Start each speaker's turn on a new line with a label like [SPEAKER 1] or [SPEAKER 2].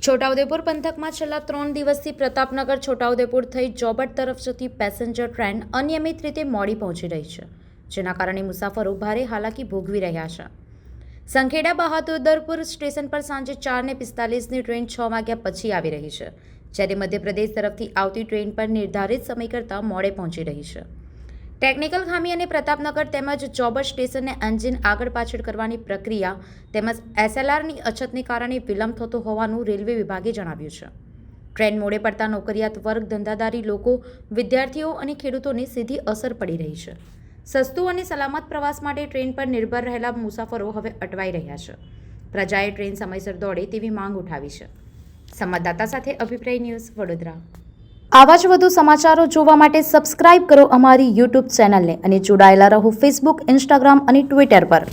[SPEAKER 1] છોટાઉદેપુર પંથકમાં છેલ્લા 3 દિવસથી પ્રતાપનગર છોટાઉદેપુર થઈ જોબટ તરફ જતી પેસેન્જર ટ્રેન અનિયમિત રીતે મોડી પહોંચી રહી છે, જેના કારણે મુસાફરો ભારે હાલાકી ભોગવી રહ્યા છે. સંખેડા બહાદુરપુર સ્ટેશન પર સાંજે 4:45ની ટ્રેન 6 વાગ્યા પછી આવી રહી છે, જ્યારે મધ્યપ્રદેશ તરફથી આવતી ટ્રેન પર નિર્ધારિત સમય કરતાં મોડે પહોંચી રહી છે. ટેકનિકલ ખામી અને પ્રતાપનગર તેમજ જોબટ સ્ટેશનને એન્જિન આગળ પાછળ કરવાની પ્રક્રિયા તેમજ SLRની અછતને કારણે વિલંબ થતો હોવાનું રેલવે વિભાગે જણાવ્યું છે. ટ્રેન મોડે પડતા નોકરિયાત વર્ગ, ધંધાદારી લોકો, વિદ્યાર્થીઓ અને ખેડૂતોને સીધી અસર પડી રહી છે. સસ્તું અને સલામત પ્રવાસ માટે ટ્રેન પર નિર્ભર રહેલા મુસાફરો હવે અટવાઈ રહ્યા છે. પ્રજાએ ટ્રેન સમયસર દોડે તેવી માંગ ઉઠાવી છે. સંવાદદાતા સાથે અભિપ્રાય ન્યૂઝ, વડોદરા. આવા જ વધુ સમાચારો જોવા માટે સબસ્ક્રાઇબ કરો અમારી YouTube ચેનલને અને જોડાયેલા રહો Facebook, Instagram અને Twitter પર.